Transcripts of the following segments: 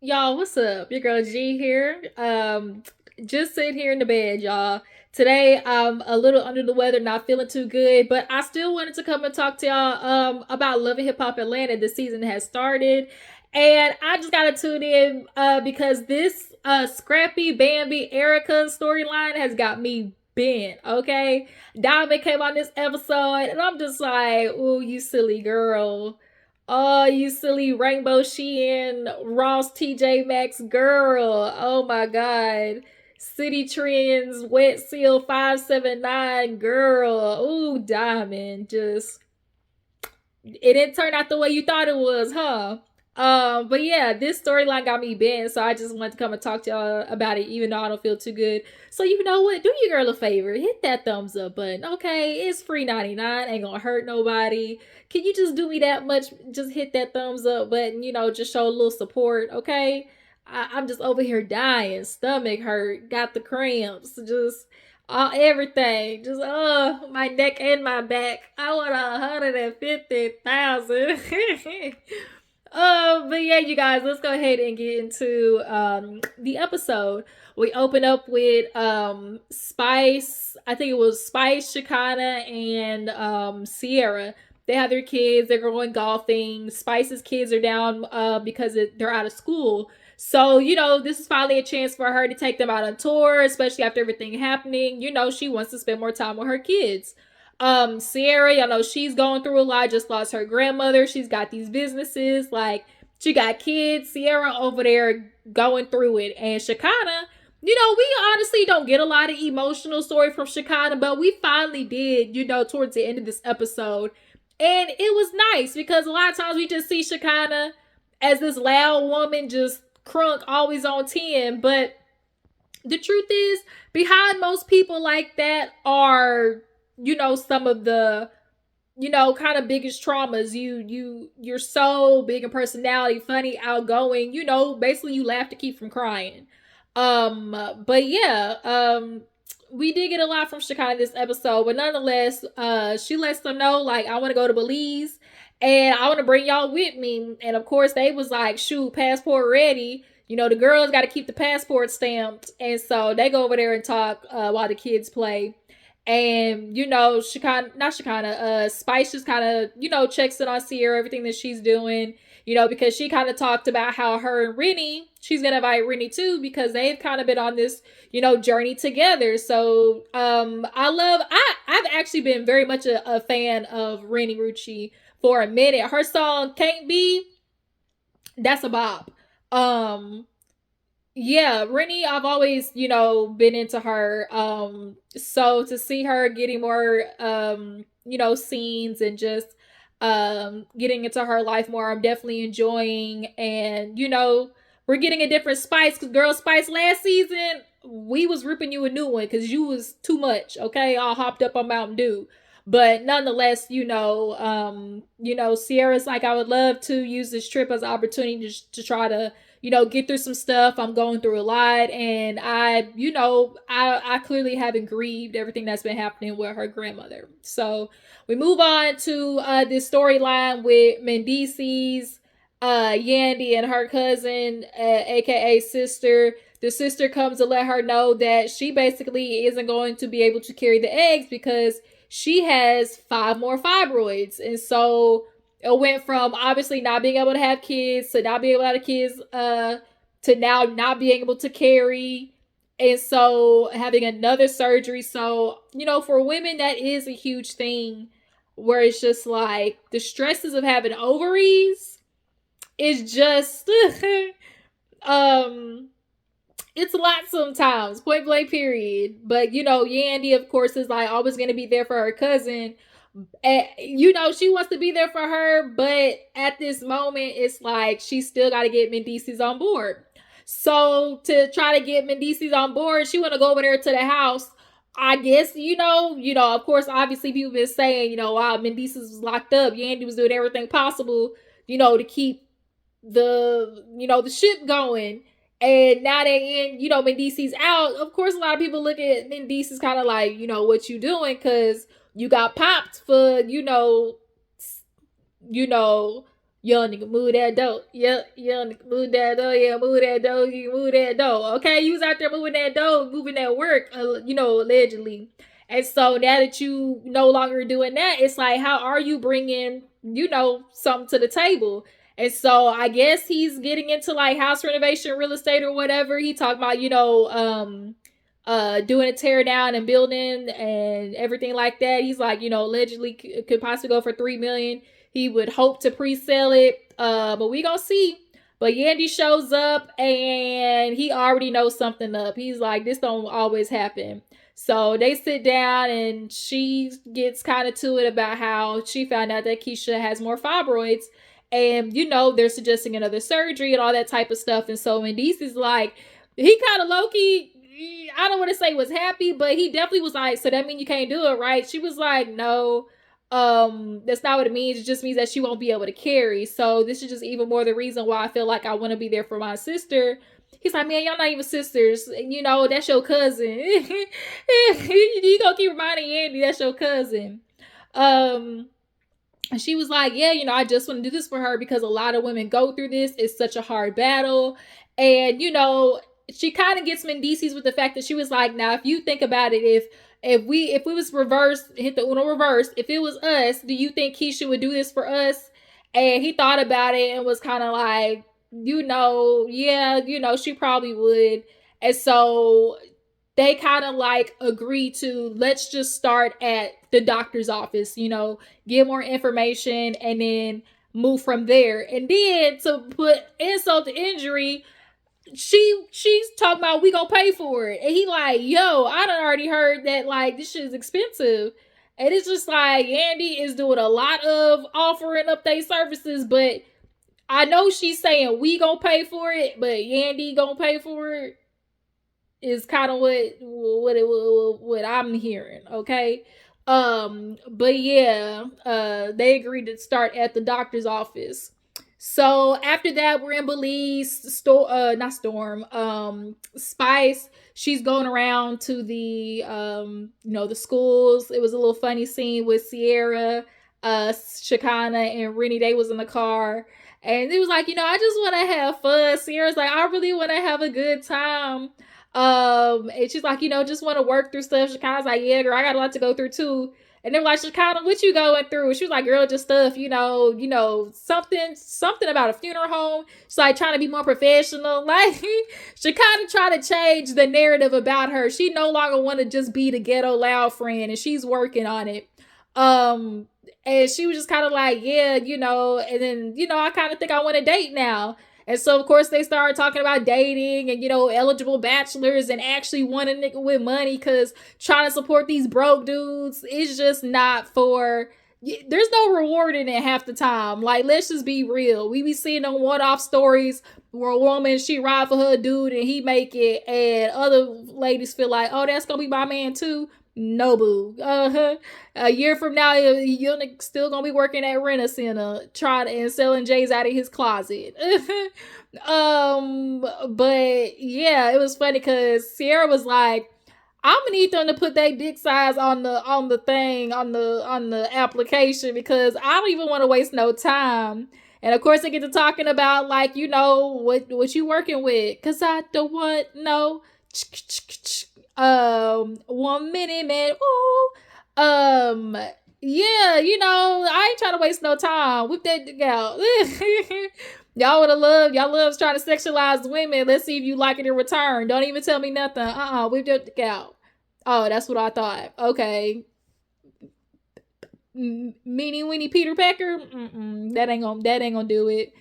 Y'all, what's up? Your girl G here. Just sitting here in the bed, y'all. Today I'm a little under the weather, not feeling too good, but I still wanted to come and talk to y'all about Loving Hip Hop Atlanta. The season has started, and I just gotta tune in because this Scrappy, Bambi, Erica storyline has got me bent. Okay, Diamond came on this episode, and I'm just like, "Ooh, you silly girl." Oh, you silly Rainbow Sheehan, Ross TJ Maxx girl. Oh my god. City Trends, Wet Seal 579 girl. Ooh, Diamond. Just it didn't turn out the way you thought it was, huh? But yeah, this storyline got me bent, so I just wanted to come and talk to y'all about it, even though I don't feel too good. So you know what? Do your girl a favor, hit that thumbs up button. Okay, it's free 99, ain't gonna hurt nobody. Can you just do me that much? Just hit that thumbs up button, just show a little support, okay? I'm just over here dying, stomach hurt, got the cramps, just everything, just my neck and my back. I want 150,000. But yeah, you guys, let's go ahead and get into the episode. We open up with Spice. I think it was Spice, Shekinah, and Sierra. They have their kids. They're going golfing. Spice's kids are down because they're out of school. So, this is finally a chance for her to take them out on tour, especially after everything happening. She wants to spend more time with her kids. Sierra, y'all know she's going through a lot, just lost her grandmother. She's got these businesses, like she got kids. Sierra over there going through it. And Shekinah, we honestly don't get a lot of emotional story from Shekinah, but we finally did, towards the end of this episode. And it was nice because a lot of times we just see Shekinah as this loud woman, just crunk, always on 10. But the truth is, behind most people like that are, some of the, kind of biggest traumas. You're so big in personality, funny, outgoing, basically you laugh to keep from crying. But yeah, we did get a lot from Shekinah this episode, but nonetheless, she lets them know, like, I want to go to Belize and I want to bring y'all with me. And of course, they was like, shoot, passport ready. The girls got to keep the passport stamped. And so they go over there and talk while the kids play. And, Spice just kind of, checks in on Sierra, everything that she's doing, because she kind of talked about how her and Renni, she's going to invite Renni too, because they've kind of been on this, journey together. So, I've actually been very much a fan of Renni Rucci for a minute. Her song Can't Be, that's a bop. Um, yeah, Renni, I've always, been into her. So to see her getting more, scenes and just, getting into her life more, I'm definitely enjoying. And, we're getting a different Spice because Girl Spice last season, we was ripping you a new one because you was too much, okay? All hopped up on Mountain Dew. But nonetheless, Sierra's like, I would love to use this trip as an opportunity to try to get through some stuff. I'm going through a lot, and I clearly haven't grieved everything that's been happening with her grandmother. So we move on to this storyline with Mendeecees, Yandy and her cousin, aka sister. The sister comes to let her know that she basically isn't going to be able to carry the eggs because she has 5 more fibroids. And so it went from obviously not being able to have kids to not being able to have kids to now not being able to carry, and so having another surgery. So for women, that is a huge thing, where it's just like the stresses of having ovaries is just it's a lot sometimes, point blank period. But Yandy, of course, is like always going to be there for her cousin. And, she wants to be there for her, but at this moment, it's like she still got to get Mendeecees on board. So to try to get Mendeecees on board, she want to go over there to the house. I guess, of course, obviously people been saying, wow, Mendeecees was locked up. Yandy was doing everything possible, to keep the ship going. And now they in, Mendeecees out. Of course, a lot of people look at Mendeecees kind of like, what you doing? Because you got popped for, Young nigga, move that dope. Yep, young nigga, move that dope. Yeah, move that dope. You move that dope. Okay, you was out there moving that dope, moving that work, allegedly. And so now that you no longer doing that, it's like, how are you bringing, something to the table? And so I guess he's getting into like house renovation, real estate, or whatever. He talked about, doing a tear down and building and everything like that. He's like, allegedly could possibly go for 3 million. He would hope to pre-sell it, but we gonna see. But Yandy shows up and he already knows something up. He's like, this don't always happen. So they sit down and she gets kind of to it about how she found out that Kisha has more fibroids. And, they're suggesting another surgery and all that type of stuff. And so Mendeecees is like, he kind of low-key, I don't want to say was happy, but he definitely was like, so that means you can't do it, right? She was like, no, that's not what it means. It just means that she won't be able to carry. So this is just even more the reason why I feel like I want to be there for my sister. He's like, man, y'all not even sisters. That's your cousin. You gonna keep reminding Yandy that's your cousin. And she was like, yeah, I just want to do this for her because a lot of women go through this. It's such a hard battle. And, she kind of gets Mendeecees with the fact that she was like, now, if you think about it, if we was reversed, hit the Uno reverse, if it was us, do you think Kisha would do this for us? And he thought about it and was kind of like, yeah, she probably would. And so they kind of like agree to, let's just start at the doctor's office, get more information and then move from there. And then to put insult to injury, she's talking about we gonna pay for it, and he like, yo, I done already heard that like this shit is expensive. And it's just like Yandy is doing a lot of offering up their services, but I know she's saying we gonna pay for it, but Yandy gonna pay for it is kind of what I'm hearing. Okay. But yeah, they agreed to start at the doctor's office. So after that, we're in Belize. Not Storm. Spice. She's going around to the the schools. It was a little funny scene with Sierra, Shekinah, and Renni. They was in the car, and it was like, I just want to have fun. Sierra's like, I really want to have a good time. And she's like, just want to work through stuff. Shekinah's like, yeah, girl, I got a lot to go through too. And they're like, Shekinah, what you going through? She was like, girl, just stuff, something about a funeral home. She's like trying to be more professional. Like, Shekinah tried to change the narrative about her. She no longer want to just be the ghetto loud friend, and she's working on it. And she was just kind of like, yeah, and then, I kind of think I want to date now. And so, of course, they started talking about dating and, eligible bachelors and actually wanting a nigga with money, because trying to support these broke dudes is just not for... There's no reward in it half the time. Like, let's just be real. We be seeing them one-off stories where a woman, she ride for her dude and he make it, and other ladies feel like, oh, that's going to be my man too. No, boo. A year from now, you're still gonna be working at Rent a Center, trying and selling J's out of his closet. But yeah, it was funny because Sierra was like, I'm gonna need them to put their dick size on the thing on the application, because I don't even want to waste no time. And of course, they get to talking about like, what you working with, cause I don't want no 1 minute, man. Ooh. Yeah, I ain't trying to waste no time. Whip that dick out. Y'all love trying to sexualize women. Let's see if you like it in return. Don't even tell me nothing. Whip that dick out. Oh, that's what I thought. Okay. Meanie weenie Peter Pecker. That ain't gonna do it.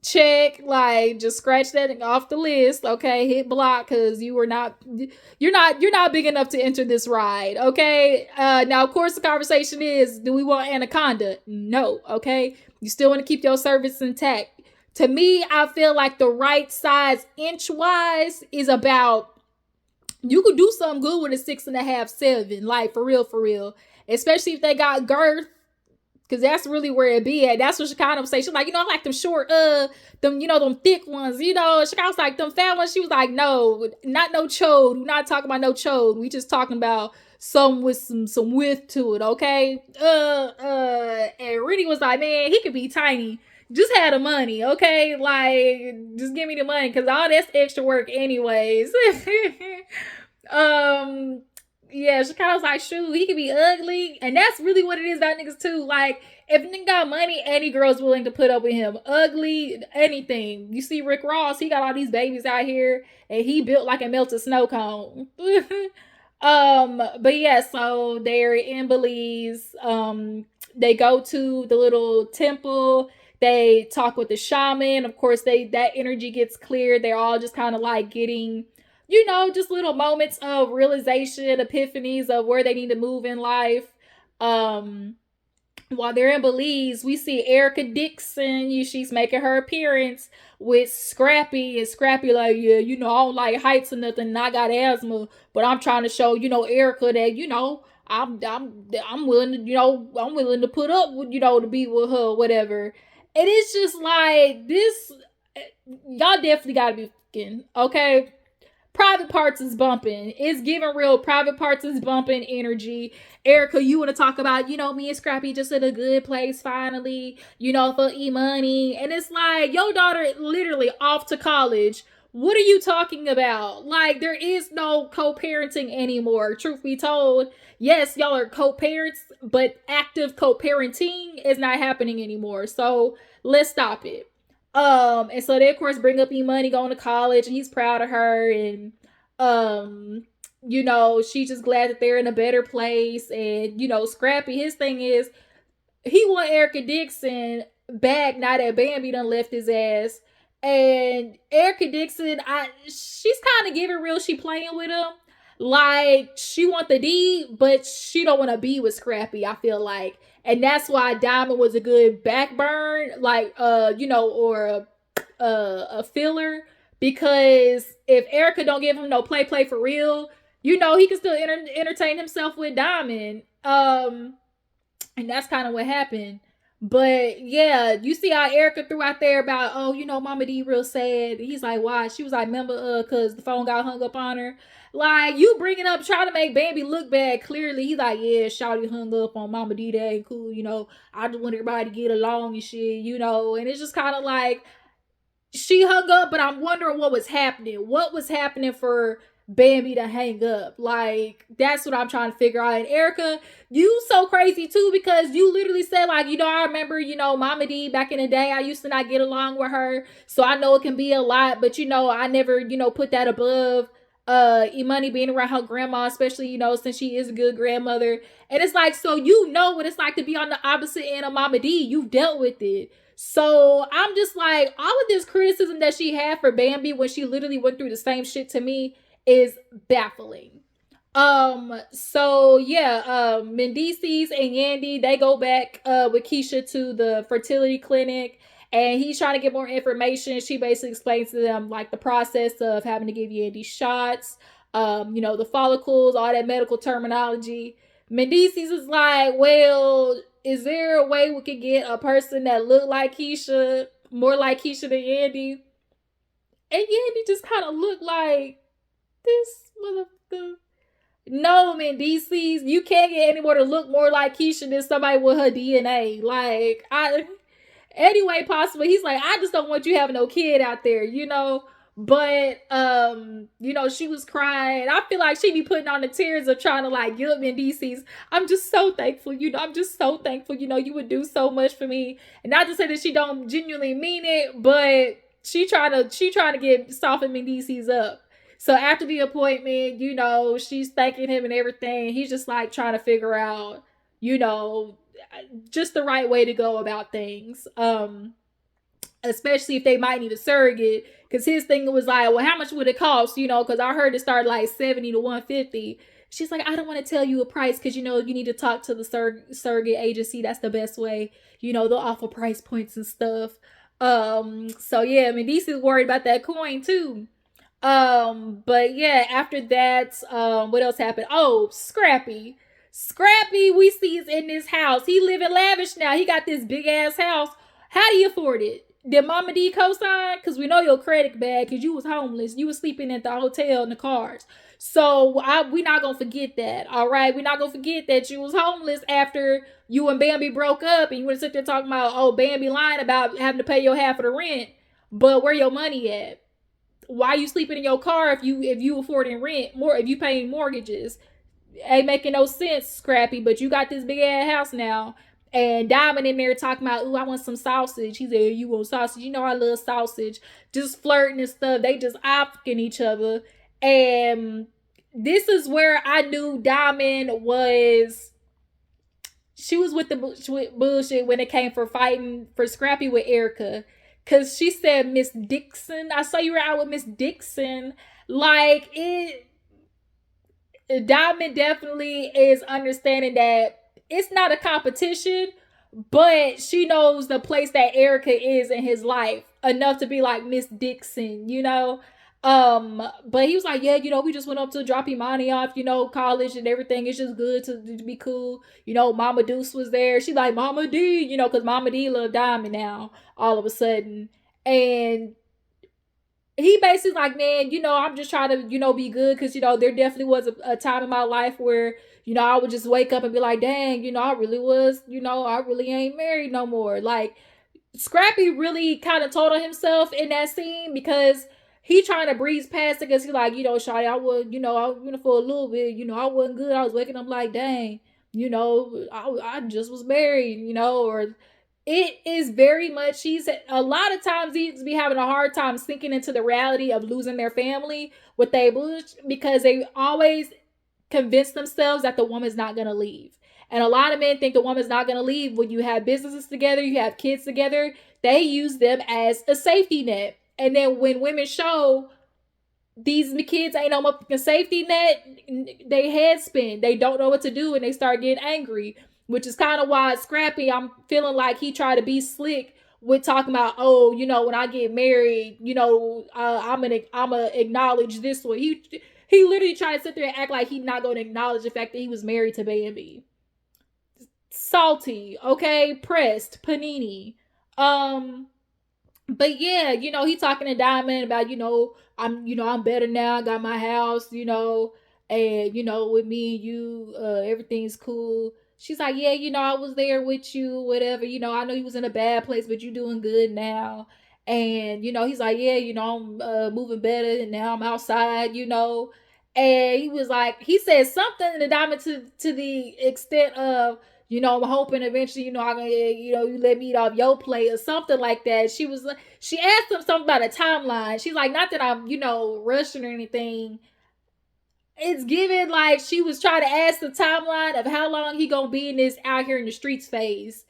Check, like, just scratch that off the list. Okay, hit block, because you're not big enough to enter this ride. Okay. Now, of course, the conversation is, do we want Anaconda? No. Okay, you still want to keep your service intact. To me, I feel like the right size inch wise is about, you could do something good with a 6.5, 7, like, for real, especially if they got girth. Because that's really where it be at. That's what Shekinah would say. She's like, I like them short, them thick ones. Shekinah's like, them fat ones. She was like, no, not no chode. We're not talking about no chode. We just talking about some with some width to it, okay? And Renni was like, man, he could be tiny. just have the money, okay? Like, just give me the money, because all that's extra work anyways. um, yeah, she kind of was like, shoot, he could be ugly. And that's really what it is about niggas too. Like, if nigga got money, any girl's willing to put up with him. Ugly, anything. You see Rick Ross, he got all these babies out here, and he built like a melted snow cone. But yeah, so they're in Belize. They go to the little temple. They talk with the shaman. Of course, that energy gets cleared. They're all just kind of like getting, just little moments of realization, epiphanies of where they need to move in life. Um, while they're in Belize, we see Erica Dixon. She's making her appearance with Scrappy, and Scrappy like, yeah, I don't like heights or nothing. And I got asthma, but I'm trying to show, Erica that, I'm willing to, I'm willing to put up with, to be with her, whatever. And it's just like this. Y'all definitely gotta be fucking okay. Private Parts is bumping. It's giving real Private Parts is bumping energy. Erica, you want to talk about, me and Scrappy just in a good place finally, for e-money. And it's like, your daughter literally off to college. What are you talking about? Like, there is no co-parenting anymore. Truth be told, yes, y'all are co-parents, but active co-parenting is not happening anymore. So let's stop it. And so they of course bring up E-Money going to college, and he's proud of her, and she's just glad that they're in a better place. And Scrappy, his thing is he want Erica Dixon back now that Bambi done left his ass. And Erica Dixon, she's kind of giving real, she playing with him. Like, she want the D, but she don't want to be with Scrappy, I feel like. And that's why Diamond was a good backburn, like, or a filler. Because if Erica don't give him no play for real, he can still entertain himself with Diamond. And that's kind of what happened. But yeah, you see how Erica threw out there about, Mama D real sad. He's like, why? She was like, remember, cause the phone got hung up on her. Like, you bringing up trying to make Bambi look bad. Clearly, he's like, yeah, Shawty hung up on Mama D. That ain't cool. I just want everybody to get along and shit. And it's just kind of like she hung up, but I'm wondering what was happening. What was happening for Bambi to hang up? Like, that's what I'm trying to figure out. And Erica, you so crazy too, because you literally said, like, I remember, Mama D back in the day, I used to not get along with her, so I know it can be a lot, but I never, put that above E-Money being around her grandma, especially, since she is a good grandmother. And it's like, so what it's like to be on the opposite end of Mama D. You've dealt with it. So I'm just like, all of this criticism that she had for Bambi when she literally went through the same shit to me is baffling. So yeah, Mendeecees and Yandy, they go back with Kisha to the fertility clinic, and he's trying to get more information. She basically explains to them like the process of having to give Yandy shots, the follicles, all that medical terminology. Mendeecees is like, well, is there a way we could get a person that look like Kisha, more like Kisha than Yandy? And Yandy just kind of looked like this motherfucker. No, Mendeecees, you can't get anyone to look more like Kisha than somebody with her DNA. Like, any way possible. He's like, I just don't want you having no kid out there, But she was crying. I feel like she be putting on the tears of trying to like get up Mendeecees. I'm just so thankful, I'm just so thankful, you would do so much for me. And not to say that she don't genuinely mean it, but she trying to get soften Mendeecees up. So after the appointment, she's thanking him and everything. He's just like trying to figure out, just the right way to go about things. Especially if they might need a surrogate. Because his thing was like, well, how much would it cost? Because I heard it start like 70 to 150. She's like, I don't want to tell you a price because, you need to talk to the surrogate agency. That's the best way. They'll offer price points and stuff. So yeah, Mendeecees is worried about that coin too. But yeah, after that, what else happened? Oh, Scrappy, we see is in this house. He living lavish now. He got this big ass house. How do you afford it? Did Mama D co-sign? Because we know your credit bad because you was homeless. You was sleeping at the hotel in the cars. So we not gonna forget that. All right, we not gonna forget that you was homeless after you and Bambi broke up, and you would sit there talking about, oh, Bambi lying about having to pay your half of the rent. But where your money at? Why you sleeping in your car if you affording rent more, if you paying mortgages? Ain't making no sense, Scrappy. But you got this big ass house now, and Diamond in there talking about, ooh, I want some sausage. He said, you want sausage? You know I love sausage. Just flirting and stuff. They just opting each other, and this is where I knew Diamond was. She was with the bullshit when it came for fighting for Scrappy with Erica. Cause she said, Miss Dixon, I saw you were out with Miss Dixon. Like it, Diamond definitely is understanding that it's not a competition, but she knows the place that Erica is in his life enough to be like Miss Dixon, you know. But he was like, yeah, we just went up to drop Imani off, college and everything. It's just good to be cool. Mama Deuce was there. She like Mama D, because Mama D loved Diamond now all of a sudden. And he basically like, man, I'm just trying to, be good because, there definitely was a time in my life where, I would just wake up and be like, dang, I really was, I really ain't married no more. Like, Scrappy really kind of told on himself in that scene because he trying to breeze past it because he's like, Shawty, I would, I went for a little bit, I wasn't good. I was waking up like, dang, I just was married, or it is very much, he's a lot of times he's be having a hard time sinking into the reality of losing their family with they bush because they always convince themselves that the woman's not going to leave. And a lot of men think the woman's not going to leave. When you have businesses together, you have kids together, they use them as a safety net. And then when women show these kids ain't no motherfucking safety net, they head spin. They don't know what to do and they start getting angry, which is kind of why Scrappy, I'm feeling like he tried to be slick with talking about, oh, when I get married, I'm gonna acknowledge this one. He literally tried to sit there and act like he's not gonna acknowledge the fact that he was married to Bambi. Salty, okay, pressed, panini. But yeah, he talking to Diamond about, I'm better now, I got my house, and with me and you, everything's cool. She's like, yeah, I was there with you, whatever, I know you was in a bad place, but you doing good now. And, he's like, yeah, I'm moving better and now I'm outside, And he was like, he said something to Diamond to the extent of, I'm hoping eventually, I'm gonna, you let me eat off your plate or something like that. She asked him something about a timeline. She's like, not that I'm, rushing or anything. It's given like she was trying to ask the timeline of how long he gonna be in this out here in the streets phase.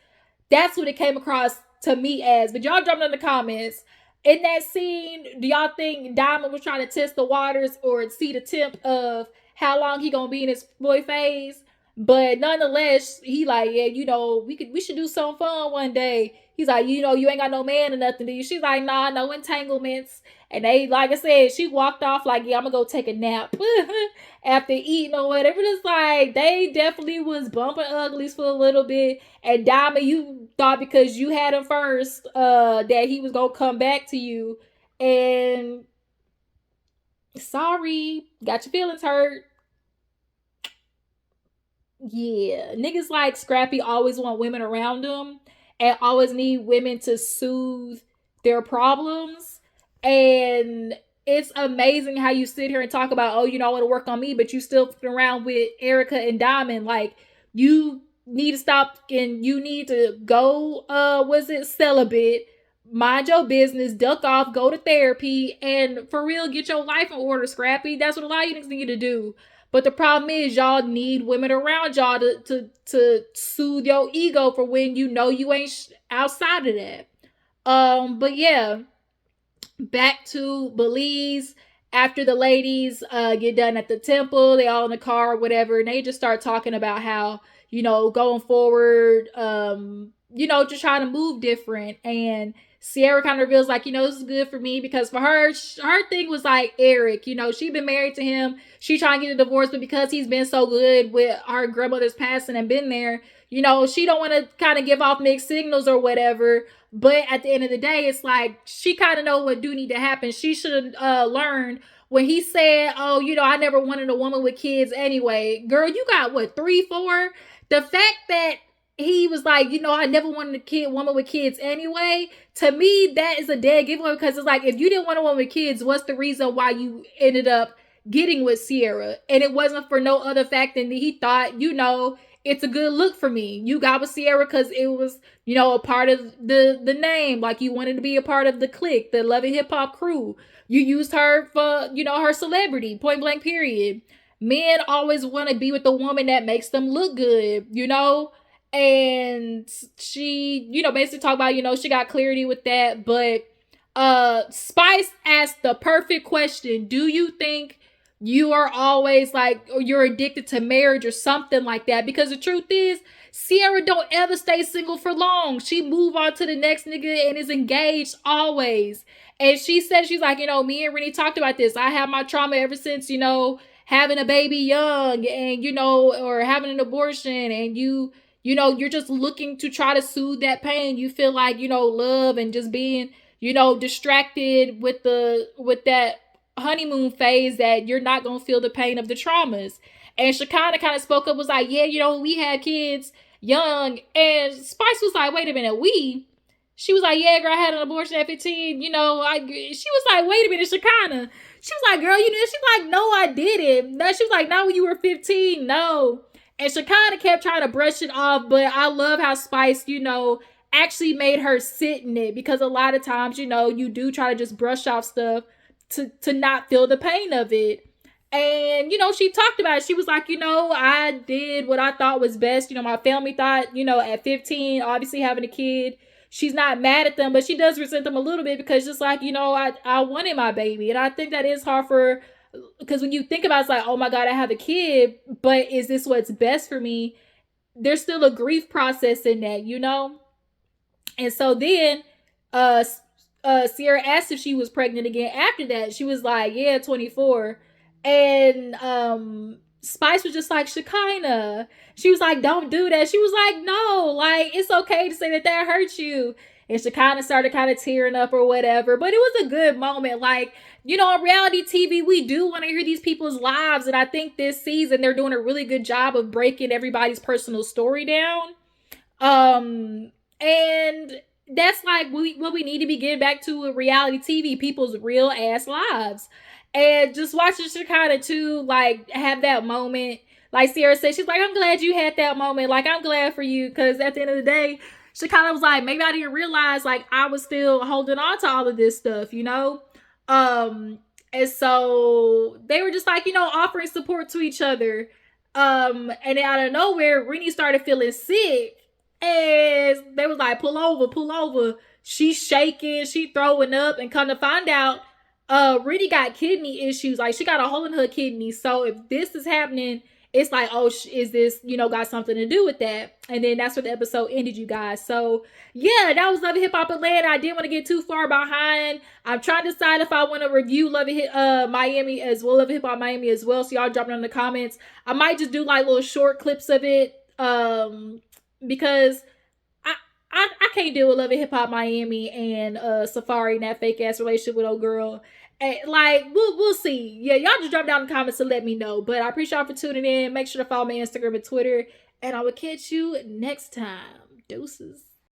That's what it came across to me as. But y'all jumped in the comments. In that scene, do y'all think Diamond was trying to test the waters or see the temp of how long he gonna be in his boy phase? But nonetheless, he like, yeah, we should do some fun one day. He's like, you ain't got no man or nothing, do you? She's like, nah, no entanglements. And they, like I said, she walked off like, yeah, I'm gonna go take a nap after eating or whatever. It's like they definitely was bumping uglies for a little bit. And Diamond, you thought because you had him first, that he was gonna come back to you. And sorry, got your feelings hurt. Yeah, niggas like Scrappy always want women around them and always need women to soothe their problems. And it's amazing how you sit here and talk about, oh, I want to work on me, but you still around with Erica and Diamond. Like, you need to stop and you need to go, celibate, mind your business, duck off, go to therapy, and for real, get your life in order, Scrappy. That's what a lot of you niggas need to do. But the problem is y'all need women around y'all to soothe your ego for when you ain't outside of that. But yeah, back to Belize after the ladies get done at the temple, they all in the car or whatever, and they just start talking about how, going forward, just trying to move different. And Sierra kind of reveals like, this is good for me because for her thing was like Eric, she'd been married to him. She trying to get a divorce, but because he's been so good with her grandmother's passing and been there, she don't want to kind of give off mixed signals or whatever. But at the end of the day, it's like she kind of know what do need to happen. She should learn when he said, "Oh, I never wanted a woman with kids anyway." Girl, you got what, 3, 4? The fact that he was like, I never wanted a woman with kids anyway. To me, that is a dead giveaway because it's like, if you didn't want a woman with kids, what's the reason why you ended up getting with Sierra? And it wasn't for no other fact than that he thought, it's a good look for me. You got with Sierra because it was, a part of the name. Like you wanted to be a part of the clique, the Love and Hip Hop crew. You used her for, her celebrity, point blank period. Men always want to be with the woman that makes them look good, and she, basically talked about, she got clarity with that. But Spice asked the perfect question. Do you think you are always like, or you're addicted to marriage or something like that? Because the truth is, Sierra don't ever stay single for long. She move on to the next nigga and is engaged always. And she said, she's like, me and Rennie talked about this. I have my trauma ever since, having a baby young and, or having an abortion, and you're just looking to try to soothe that pain. You feel like, love and just being, distracted with that honeymoon phase, that you're not going to feel the pain of the traumas. And Shekinah kind of spoke up, was like, yeah, we had kids young. And Spice was like, wait a minute, she was like, yeah, girl, I had an abortion at 15. She was like, wait a minute, Shekinah. She was like, girl, she's like, no, I didn't. No, she was like, not when you were 15, no. And Shekinah kept trying to brush it off, but I love how Spice, actually made her sit in it, because a lot of times, you do try to just brush off stuff to not feel the pain of it. And, she talked about it. She was like, I did what I thought was best. My family thought, at 15, obviously having a kid, she's not mad at them, but she does resent them a little bit because just like, I wanted my baby. And I think that is hard for, because when you think about it, it's like, oh my God, I have a kid, but is this what's best for me? There's still a grief process in that, And so then, Sierra asked if she was pregnant again after that. She was like, yeah, 24. And Spice was just like, Shekinah. She was like, don't do that. She was like, no, like, it's okay to say that hurts you. And Shekinah started kind of tearing up or whatever. But it was a good moment. Like, on reality TV, we do want to hear these people's lives. And I think this season, they're doing a really good job of breaking everybody's personal story down. And that's like what we need to be getting back to with reality TV, people's real ass lives. And just watching Shekinah too, like, have that moment. Like Sierra said, she's like, I'm glad you had that moment. Like, I'm glad for you. Because at the end of the day, Shekinah was like, maybe I didn't realize, like, I was still holding on to all of this stuff, And so they were just like, offering support to each other. And then out of nowhere, Rennie started feeling sick. And they was like, pull over. She's shaking, she throwing up, and come to find out, Rennie got kidney issues. Like, she got a hole in her kidney. So if this is happening, it's like, oh, is this, got something to do with that? And then that's where the episode ended, you guys. So yeah, that was Love and Hip Hop Atlanta. I didn't want to get too far behind. I'm trying to decide if I want to review Love and Miami as well, Love and Hip Hop Miami as well. So y'all drop it in the comments. I might just do like little short clips of it, because I can't deal with Love and Hip Hop Miami and Safari and that fake ass relationship with old girl. And, like, we'll see. Yeah, y'all just drop down in the comments to let me know. But I appreciate y'all for tuning in. Make sure to follow my Instagram and Twitter. And I will catch you next time. Deuces.